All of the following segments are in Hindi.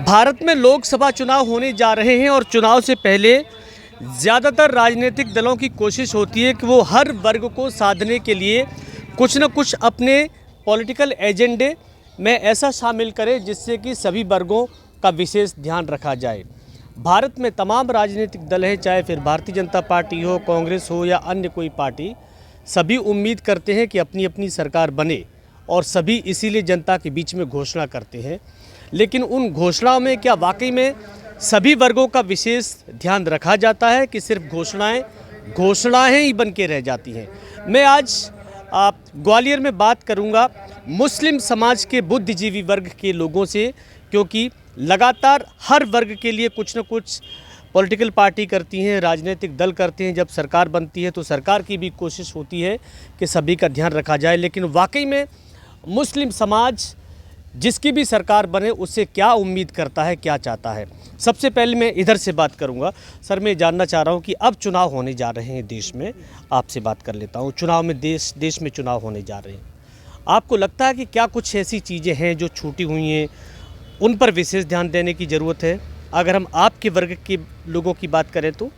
भारत में लोकसभा चुनाव होने जा रहे हैं और चुनाव से पहले ज़्यादातर राजनीतिक दलों की कोशिश होती है कि वो हर वर्ग को साधने के लिए कुछ न कुछ अपने पॉलिटिकल एजेंडे में ऐसा शामिल करें जिससे कि सभी वर्गों का विशेष ध्यान रखा जाए। भारत में तमाम राजनीतिक दल हैं, चाहे फिर भारतीय जनता पार्टी हो, कांग्रेस हो या अन्य कोई पार्टी, सभी उम्मीद करते हैं कि अपनी अपनी सरकार बने और सभी इसीलिए जनता के बीच में घोषणा करते हैं। लेकिन उन घोषणाओं में क्या वाकई में सभी वर्गों का विशेष ध्यान रखा जाता है कि सिर्फ घोषणाएं ही बन के रह जाती हैं? मैं आज ग्वालियर में बात करूंगा मुस्लिम समाज के बुद्धिजीवी वर्ग के लोगों से, क्योंकि लगातार हर वर्ग के लिए कुछ न कुछ पॉलिटिकल पार्टी करती हैं, राजनीतिक दल करते हैं। जब सरकार बनती है तो सरकार की भी कोशिश होती है कि सभी का ध्यान रखा जाए, लेकिन वाकई में मुस्लिम समाज जिसकी भी सरकार बने उससे क्या उम्मीद करता है, क्या चाहता है? सबसे पहले मैं इधर से बात करूंगा। सर, मैं जानना चाह रहा हूं कि अब चुनाव होने जा रहे हैं देश में, आपसे बात कर लेता हूं। चुनाव में देश में चुनाव होने जा रहे हैं, आपको लगता है कि क्या कुछ ऐसी चीज़ें हैं जो छूटी हुई हैं, उन पर विशेष ध्यान देने की ज़रूरत है? अगर हम आपके वर्ग के लोगों की बात करें तो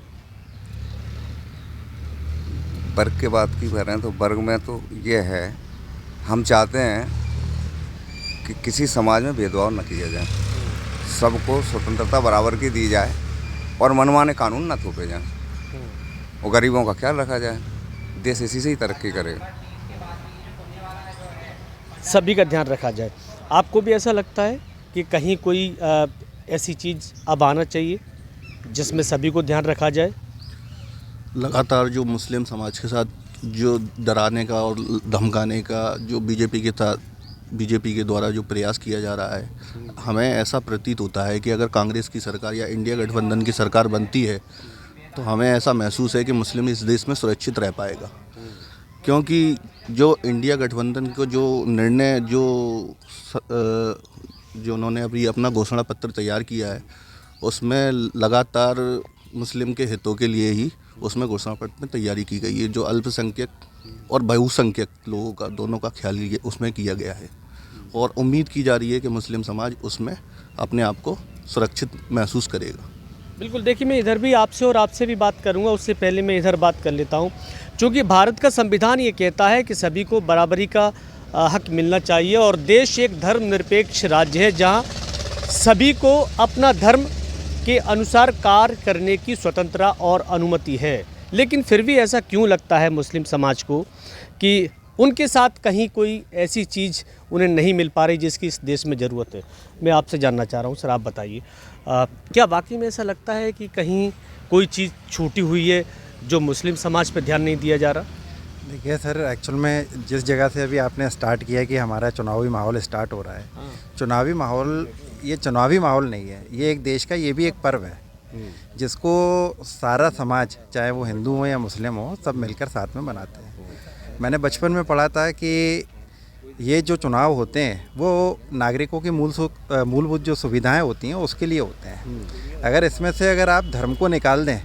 वर्ग की बात की करें तो वर्ग में तो ये है, हम चाहते हैं कि किसी समाज में भेदभाव न किया जाए, सबको स्वतंत्रता बराबर की दी जाए और मनमाने कानून न थोपे जाएं और गरीबों का ख्याल रखा जाए। देश इसी से ही तरक्की करेगा। सभी का ध्यान रखा जाए। आपको भी ऐसा लगता है कि कहीं कोई ऐसी चीज़ अब आना चाहिए जिसमें सभी को ध्यान रखा जाए? लगातार जो मुस्लिम समाज के साथ जो डराने का और धमकाने का जो बीजेपी के द्वारा जो प्रयास किया जा रहा है, हमें ऐसा प्रतीत होता है कि अगर कांग्रेस की सरकार या इंडिया गठबंधन की सरकार बनती है तो हमें ऐसा महसूस है कि मुस्लिम इस देश में सुरक्षित रह पाएगा। क्योंकि जो इंडिया गठबंधन को जो निर्णय जो उन्होंने अभी अपना घोषणा पत्र तैयार किया है, उसमें लगातार मुस्लिम के हितों के लिए ही उसमें घोषणा पत्र में तैयारी की गई है। जो अल्पसंख्यक और बहुसंख्यक लोगों का दोनों का ख्याल उसमें किया गया है और उम्मीद की जा रही है कि मुस्लिम समाज उसमें अपने आप को सुरक्षित महसूस करेगा। बिल्कुल। देखिए, मैं इधर भी आपसे भी बात करूंगा, उससे पहले मैं इधर बात कर लेता हूं। चूँकि भारत का संविधान ये कहता है कि सभी को बराबरी का हक मिलना चाहिए और देश एक धर्मनिरपेक्ष राज्य है जहां सभी को अपना धर्म के अनुसार कार्य करने की स्वतंत्रता और अनुमति है। लेकिन फिर भी ऐसा क्यों लगता है मुस्लिम समाज को कि उनके साथ कहीं कोई ऐसी चीज़ उन्हें नहीं मिल पा रही जिसकी इस देश में ज़रूरत है? मैं आपसे जानना चाह रहा हूँ। सर, आप बताइए, क्या वाकई में ऐसा लगता है कि कहीं कोई चीज़ छूटी हुई है जो मुस्लिम समाज पर ध्यान नहीं दिया जा रहा? देखिए सर, एक्चुअल में जिस जगह से अभी आपने स्टार्ट किया कि हमारा चुनावी माहौल स्टार्ट हो रहा है, चुनावी माहौल, ये चुनावी माहौल नहीं है, ये एक देश का, ये भी एक पर्व है जिसको सारा समाज, चाहे वो हिंदू हो या मुस्लिम हो, सब मिलकर साथ में मनाते हैं। मैंने बचपन में पढ़ा था कि ये जो चुनाव होते हैं वो नागरिकों की मूलभूत जो सुविधाएं होती हैं उसके लिए होते हैं। अगर इसमें से अगर आप धर्म को निकाल दें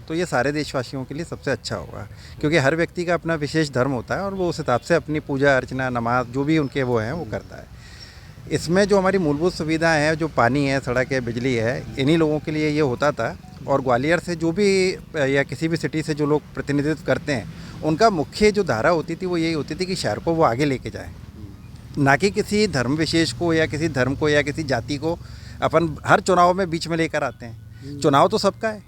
तो ये सारे देशवासियों के लिए सबसे अच्छा होगा, क्योंकि हर व्यक्ति का अपना विशेष धर्म होता है और वो उस हिसाब से अपनी पूजा अर्चना, नमाज, जो भी उनके वो हैं वो करता है। इसमें जो हमारी मूलभूत सुविधाएं हैं, जो पानी है, सड़क है, बिजली है, इन्हीं लोगों के लिए ये होता था। और ग्वालियर से जो भी या किसी भी सिटी से जो लोग प्रतिनिधित्व करते हैं, उनका मुख्य जो धारा होती थी वो यही होती थी कि शहर को वो आगे लेके जाएं, ना कि किसी धर्म विशेष को या किसी धर्म को या किसी जाति को अपन हर चुनाव में बीच में लेकर आते हैं। चुनाव तो सबका है,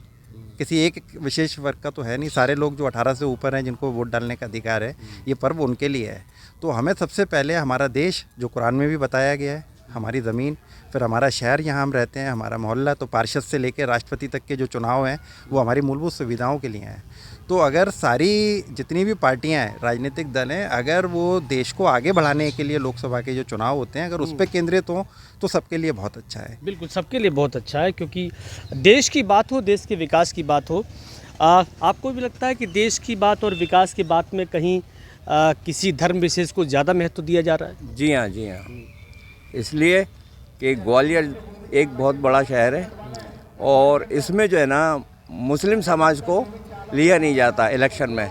किसी एक विशेष वर्ग का तो है नहीं। सारे लोग जो 18 से ऊपर हैं, जिनको वोट डालने का अधिकार है, ये पर्व उनके लिए है। तो हमें सबसे पहले हमारा देश, जो कुरान में भी बताया गया है, हमारी ज़मीन, फिर हमारा शहर, यहाँ हम रहते हैं, हमारा मोहल्ला, तो पार्षद से लेकर राष्ट्रपति तक के जो चुनाव हैं वो हमारी मूलभूत सुविधाओं के लिए हैं। तो अगर सारी जितनी भी पार्टियां हैं, राजनीतिक दल हैं, अगर वो देश को आगे बढ़ाने के लिए लोकसभा के जो चुनाव होते हैं अगर उस पर केंद्रित हों तो सबके लिए बहुत अच्छा है। बिल्कुल, सबके लिए बहुत अच्छा है, क्योंकि देश की बात हो, देश के विकास की बात हो। आपको भी लगता है कि देश की बात और विकास की बात में कहीं किसी धर्म विशेष को ज़्यादा महत्व दिया जा रहा है? जी हाँ, जी हाँ। इसलिए कि ग्वालियर एक बहुत बड़ा शहर है और इसमें जो है ना मुस्लिम समाज को लिया नहीं जाता इलेक्शन में।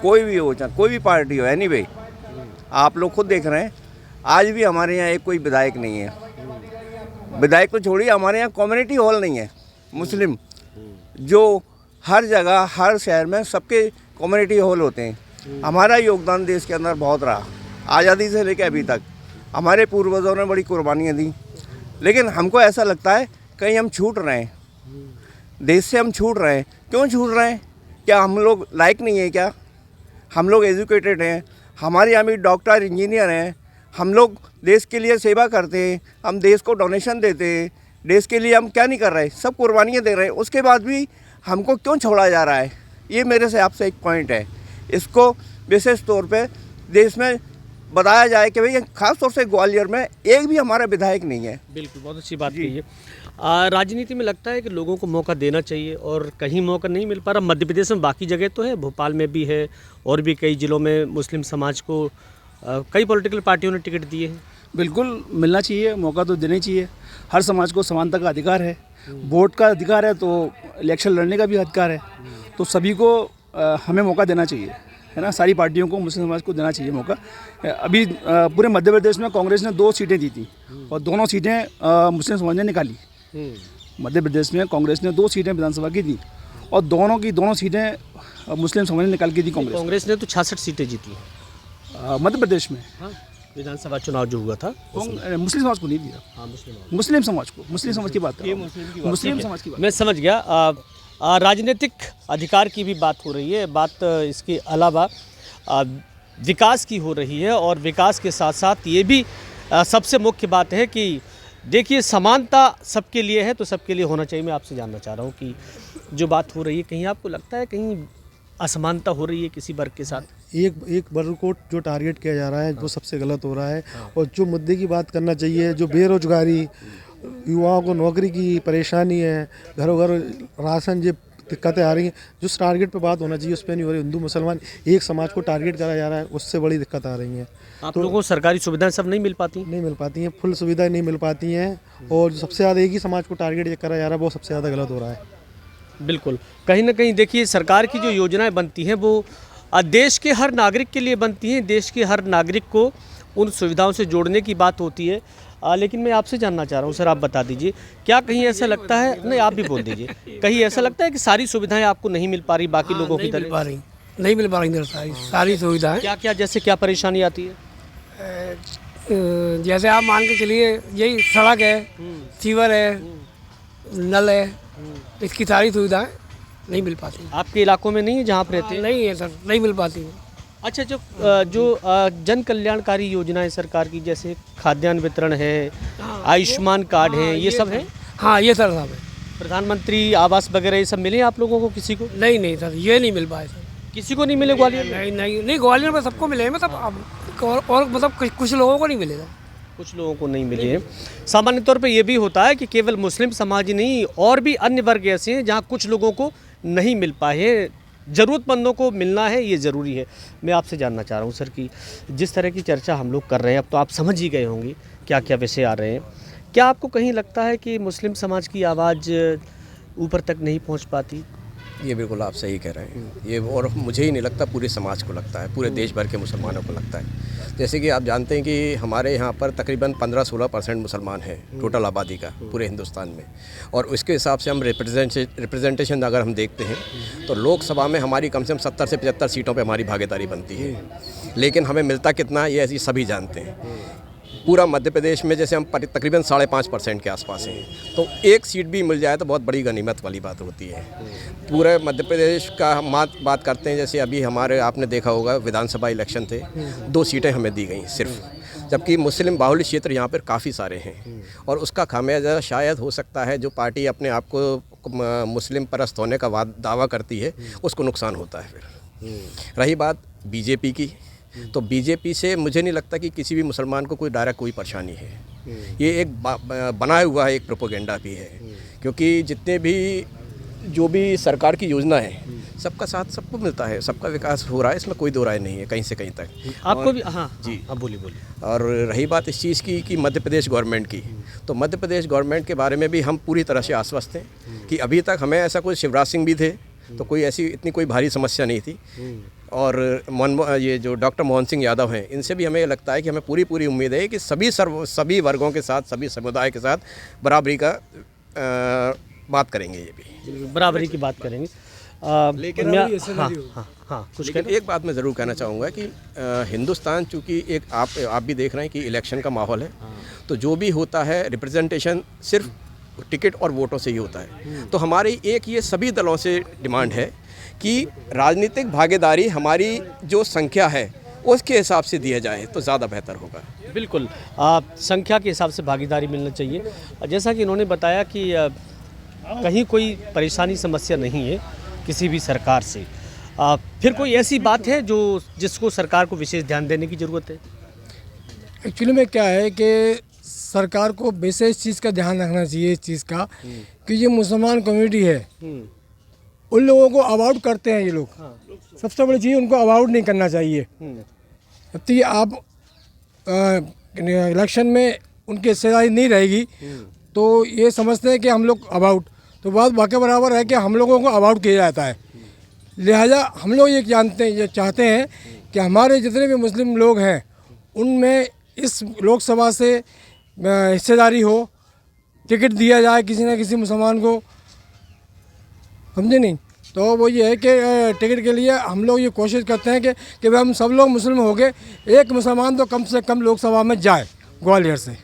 कोई भी हो, चाहे कोई भी पार्टी हो, एनीवे, आप लोग खुद देख रहे हैं आज भी हमारे यहाँ एक कोई विधायक नहीं है। विधायक तो छोड़िए, हमारे यहाँ कम्युनिटी हॉल नहीं है मुस्लिम, जो हर जगह हर शहर में सबके कम्युनिटी हॉल होते हैं। हमारा योगदान देश के अंदर बहुत रहा, आज़ादी से लेकर अभी तक हमारे पूर्वजों ने बड़ी कुर्बानियाँ दी, लेकिन हमको ऐसा लगता है कहीं हम छूट रहे हैं, देश से हम छूट रहे हैं। क्यों छूट रहे हैं? क्या हम लोग लायक नहीं है क्या? हम लोग एजुकेटेड हैं, हमारे यहाँ भी डॉक्टर इंजीनियर हैं, हम लोग देश के लिए सेवा करते हैं, हम देश को डोनेशन देते हैं, देश के लिए हम क्या नहीं कर रहे, सब कुर्बानियाँ दे रहे हैं, उसके बाद भी हमको क्यों छोड़ा जा रहा है? ये मेरे से आपसे एक पॉइंट है, इसको विशेष तौर पे देश में बताया जाए कि भाई खास तौर से ग्वालियर में एक भी हमारा विधायक नहीं है। बिल्कुल, बहुत अच्छी बात कही है। राजनीति में लगता है कि लोगों को मौका देना चाहिए और कहीं मौका नहीं मिल पा रहा। मध्य प्रदेश में बाकी जगह तो है, भोपाल में भी है और भी कई ज़िलों में मुस्लिम समाज को कई पॉलिटिकल पार्टियों ने टिकट दिए हैं। बिल्कुल मिलना चाहिए, मौका तो देना चाहिए। हर समाज को समानता का अधिकार है, वोट का अधिकार है, तो इलेक्शन लड़ने का भी अधिकार है, तो सभी को हमें मौका देना चाहिए, है ना। सारी पार्टियों को, मुस्लिम समाज को देना चाहिए मौका। अभी पूरे मध्य प्रदेश में कांग्रेस ने 2 सीटें जीती और दोनों सीटें मुस्लिम समाज ने निकाली। मध्य प्रदेश में कांग्रेस ने 2 सीटें विधानसभा की दी और दोनों सीटें मुस्लिम समाज ने निकाल के दी। कांग्रेस ने तो 66 सीटें जीती मध्य प्रदेश में। हाँ, विधानसभा चुनाव जो हुआ था मुस्लिम समाज को नहीं दिया। हाँ, मुस्लिम समाज को, मुस्लिम समाज की बात कर, मुस्लिम समाज की बात। मैं समझ गया। राजनीतिक अधिकार की भी बात हो रही है, बात इसके अलावा विकास की हो रही है और विकास के साथ साथ ये भी सबसे मुख्य बात है कि देखिए समानता सबके लिए है तो सबके लिए होना चाहिए। मैं आपसे जानना चाह रहा हूँ कि जो बात हो रही है, कहीं आपको लगता है कहीं असमानता हो रही है किसी वर्ग के साथ? एक वर्ग को जो टारगेट किया जा रहा है वो सबसे गलत हो रहा है। और जो मुद्दे की बात करना चाहिए, जो बेरोजगारी, युवाओं को नौकरी की परेशानी है, घरों घर राशन, ये दिक्कतें आ रही हैं, जो टारगेट पे बात होना चाहिए उस पर नहीं हो रही। हिंदू मुसलमान एक समाज को टारगेट करा जा रहा है, उससे बड़ी दिक्कत आ रही हैं। आप लोगों को सरकारी सुविधाएं सब नहीं मिल पाती? नहीं मिल पाती हैं, फुल सुविधाएं नहीं मिल पाती हैं और जो सबसे ज़्यादा एक ही समाज को टारगेट करा जा रहा है वो सबसे ज़्यादा गलत हो रहा है। बिल्कुल, कहीं ना कहीं देखिए सरकार की जो योजनाएं बनती हैं वो देश के हर नागरिक के लिए बनती हैं, देश के हर नागरिक को उन सुविधाओं से जोड़ने की बात होती है। लेकिन मैं आपसे जानना चाह रहा हूँ सर, आप बता दीजिए, क्या कहीं ऐसा लगता है, नहीं आप भी बोल दीजिए, कहीं ऐसा लगता है कि सारी सुविधाएं आपको नहीं मिल पा रही बाकी लोगों की तरह? नहीं मिल पा रही सारी सुविधाएं। क्या क्या, जैसे क्या परेशानी आती है? जैसे आप मान के चलिए, यही सड़क है, सीवर है, नल है, इसकी सारी सुविधाएं नहीं मिल पाती। आपके इलाकों में नहीं है जहाँ आप रहते हैं? नहीं है सर, नहीं मिल पाती। अच्छा, जो जन कल्याणकारी योजनाएं सरकार की, जैसे खाद्यान्न वितरण है, आयुष्मान कार्ड है, ये सब है? हाँ, ये सर सब है। प्रधानमंत्री आवास वगैरह ये सब मिले आप लोगों को? किसी को नहीं सर, ये नहीं मिल पाए सर। किसी को नहीं मिले ग्वालियर में? नहीं ग्वालियर में सबको मिले हैं, मतलब और मतलब कुछ लोगों को नहीं मिले सर। कुछ लोगों को नहीं मिले हैं। सामान्य तौर पे ये भी होता है कि केवल मुस्लिम समाज ही नहीं, और भी अन्य वर्ग ऐसे हैं जहाँ कुछ लोगों को नहीं मिल पाए हैं। ज़रूरतमंदों को मिलना है, ये ज़रूरी है। मैं आपसे जानना चाह रहा हूँ सर कि जिस तरह की चर्चा हम लोग कर रहे हैं, अब तो आप समझ ही गए होंगे क्या क्या विषय आ रहे हैं, क्या आपको कहीं लगता है कि मुस्लिम समाज की आवाज़ ऊपर तक नहीं पहुँच पाती? ये बिल्कुल आप सही कह रहे हैं। ये और मुझे ही नहीं लगता, पूरे समाज को लगता है, पूरे देश भर के मुसलमानों को लगता है। जैसे कि आप जानते हैं कि हमारे यहाँ पर तकरीबन 15-16% मुसलमान हैं टोटल आबादी का पूरे हिंदुस्तान में, और उसके हिसाब से हम रिप्रेजेंटेशन अगर हम देखते हैं तो लोकसभा में हमारी कम से कम 70 से 75 सीटों पे हमारी भागीदारी बनती है, लेकिन हमें मिलता कितना ये ऐसी सभी जानते हैं। पूरा मध्य प्रदेश में जैसे हम तकरीबन 5.5% के आसपास हैं, तो एक सीट भी मिल जाए तो बहुत बड़ी गनीमत वाली बात होती है। पूरे मध्य प्रदेश का हम बात करते हैं, जैसे अभी हमारे आपने देखा होगा विधानसभा इलेक्शन थे, 2 सीटें हमें दी गई सिर्फ, जबकि मुस्लिम बाहुल्य क्षेत्र यहाँ पर काफ़ी सारे हैं, और उसका खामियाजा शायद हो सकता है जो पार्टी अपने आप को मुस्लिम परस्त होने का दावा करती है उसको नुकसान होता है। फिर रही बात बीजेपी की, तो बीजेपी से मुझे नहीं लगता कि किसी भी मुसलमान को कोई डायरेक्ट कोई परेशानी है। ये एक बनाया हुआ है, एक प्रोपोगेंडा भी है, क्योंकि जितने भी जो भी सरकार की योजना है सबका साथ सबको मिलता है, सबका विकास हो रहा है, इसमें कोई दो राय नहीं है कहीं से कहीं तक। आपको भी? हाँ जी, अब बोलिए। और रही बात इस चीज़ की कि मध्य प्रदेश गवर्नमेंट की, तो मध्य प्रदेश गवर्नमेंट के बारे में भी हम पूरी तरह से आश्वस्त हैं कि अभी तक हमें ऐसा कोई, शिवराज सिंह भी थे तो कोई ऐसी इतनी कोई भारी समस्या नहीं थी, और ये जो डॉक्टर मोहन सिंह यादव हैं, इनसे भी हमें लगता है कि हमें पूरी उम्मीद है कि सभी वर्गों के साथ, सभी समुदाय के साथ बराबरी का बात करेंगे। ये भी बराबरी की बात करेंगे। लेकिन कुछ एक बात मैं ज़रूर कहना चाहूँगा कि हिंदुस्तान चूँकि एक आप भी देख रहे हैं कि इलेक्शन का माहौल है, तो जो भी होता है रिप्रेजेंटेशन सिर्फ टिकट और वोटों से ही होता है। तो हमारी एक ये सभी दलों से डिमांड है कि राजनीतिक भागीदारी हमारी जो संख्या है उसके हिसाब से दिया जाए तो ज़्यादा बेहतर होगा। बिल्कुल, संख्या के हिसाब से भागीदारी मिलना चाहिए। जैसा कि इन्होंने बताया कि कहीं कोई परेशानी समस्या नहीं है किसी भी सरकार से। फिर कोई ऐसी बात है जिसको सरकार को विशेष ध्यान देने की ज़रूरत है? एक्चुअली में क्या है कि सरकार को विशेष चीज़ का ध्यान रखना चाहिए, इस चीज़ का कि ये मुसलमान कम्युनिटी है, उन लोगों को अवॉइड करते हैं ये लोग। सबसे बड़ी चीज़ उनको अवॉइड नहीं करना चाहिए। जब तक आप इलेक्शन में उनकी हिस्सेदारी नहीं रहेगी तो ये समझते हैं कि हम लोग अबाउट, तो बात वाकई बराबर है कि हम लोगों को अबाउट किया जाता है। लिहाजा हम लोग ये चाहते हैं कि हमारे जितने भी मुस्लिम लोग हैं उनमें इस लोकसभा से हिस्सेदारी हो, टिकट दिया जाए किसी न किसी मुसलमान को, समझे नहीं? तो वो ये है कि टिकट के लिए हम लोग ये कोशिश करते हैं कि भाई हम सब लोग मुस्लिम हो गए, एक मुसलमान तो कम से कम लोकसभा में जाए ग्वालियर से।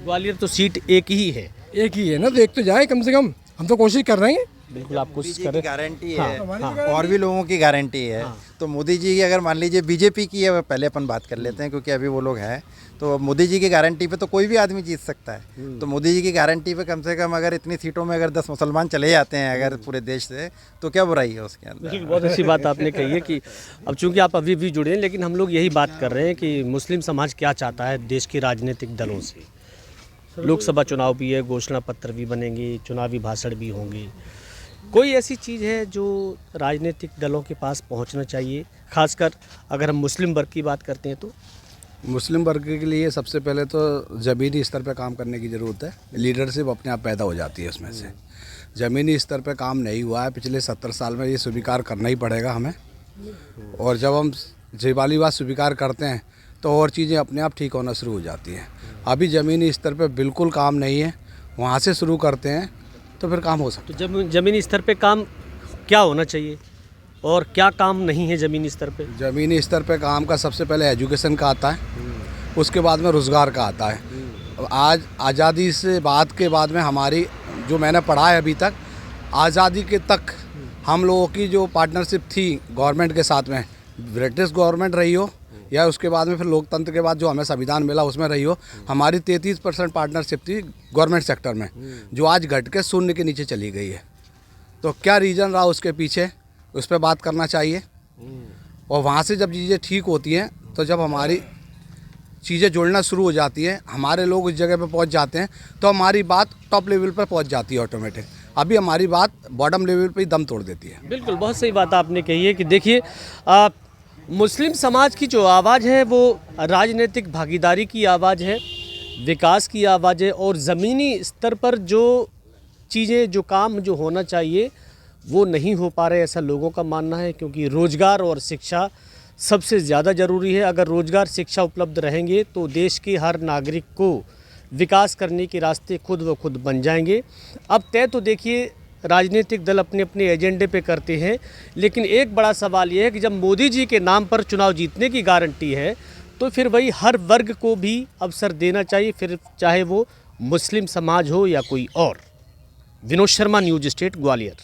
ग्वालियर तो सीट एक ही है ना, तो एक तो जाए कम से कम, हम तो कोशिश कर रहे हैं। बिल्कुल, आप कोशिश कर रहे हैं। गारंटी है और भी लोगों की गारंटी है। तो मोदी जी की अगर मान लीजिए बीजेपी की है, पहले अपन बात कर लेते हैं क्योंकि अभी वो लोग हैं, तो मोदी जी की गारंटी पे तो कोई भी आदमी जीत सकता है। तो मोदी जी की गारंटी पे कम से कम अगर इतनी सीटों में अगर 10 मुसलमान चले जाते हैं अगर पूरे देश से, तो क्या बुराई है उसके अंदर? बहुत अच्छी बात आपने कही है कि अब चूंकि आप अभी भी जुड़े हैं, लेकिन हम लोग यही बात कर रहे हैं कि मुस्लिम समाज क्या चाहता है देश के राजनीतिक दलों से। लोकसभा चुनाव भी है, घोषणा पत्र भी बनेंगे, चुनावी भाषण भी होंगे। कोई ऐसी चीज़ है जो राजनीतिक दलों के पास पहुंचना चाहिए, खासकर अगर हम मुस्लिम वर्ग की बात करते हैं तो? मुस्लिम वर्ग के लिए सबसे पहले तो ज़मीनी स्तर पर काम करने की ज़रूरत है। लीडरशिप अपने आप पैदा हो जाती है उसमें से। ज़मीनी स्तर पर काम नहीं हुआ है पिछले 70 साल में, ये स्वीकार करना ही पड़ेगा हमें। और जब हम ये वाली बात स्वीकार करते हैं तो और चीज़ें अपने आप ठीक होना शुरू हो जाती हैं। अभी ज़मीनी स्तर पर बिल्कुल काम नहीं है, वहाँ से शुरू करते हैं तो फिर काम हो सकता है। तो ज़मीनी स्तर पे काम क्या होना चाहिए और क्या काम नहीं है ज़मीनी स्तर पे? ज़मीनी स्तर पे काम का सबसे पहले एजुकेशन का आता है, उसके बाद में रोज़गार का आता है। आज आज़ादी से बाद के बाद में हमारी जो मैंने पढ़ा है अभी तक, आज़ादी के तक हम लोगों की जो पार्टनरशिप थी गवर्नमेंट के साथ में, ब्रिटिश गवर्नमेंट रही हो या उसके बाद में फिर लोकतंत्र के बाद जो हमें संविधान मिला उसमें रही हो, हमारी 33% पार्टनरशिप थी गवर्नमेंट सेक्टर में, जो आज घट के शून्य के नीचे चली गई है। तो क्या रीज़न रहा उसके पीछे, उस पर बात करना चाहिए। और वहाँ से जब चीज़ें ठीक होती हैं तो जब हमारी चीज़ें जुड़ना शुरू हो जाती हैं, हमारे लोग उस जगह पे पहुँच जाते हैं, तो हमारी बात टॉप लेवल पर पहुँच जाती है ऑटोमेटिक। अभी हमारी बात बॉटम लेवल पे ही दम तोड़ देती है। बिल्कुल, बहुत सही बात आपने कही है कि देखिए मुस्लिम समाज की जो आवाज़ है वो राजनीतिक भागीदारी की आवाज़ है, विकास की आवाज़ है, और ज़मीनी स्तर पर जो चीज़ें, जो काम जो होना चाहिए वो नहीं हो पा रहे, ऐसा लोगों का मानना है। क्योंकि रोज़गार और शिक्षा सबसे ज़्यादा ज़रूरी है। अगर रोज़गार शिक्षा उपलब्ध रहेंगे तो देश के हर नागरिक को विकास करने के रास्ते खुद व खुद बन जाएंगे। अब तय तो देखिए राजनीतिक दल अपने अपने एजेंडे पे करते हैं, लेकिन एक बड़ा सवाल ये है कि जब मोदी जी के नाम पर चुनाव जीतने की गारंटी है तो फिर वही हर वर्ग को भी अवसर देना चाहिए, फिर चाहे वो मुस्लिम समाज हो या कोई और। Vinod Sharma, news state, Gwalior.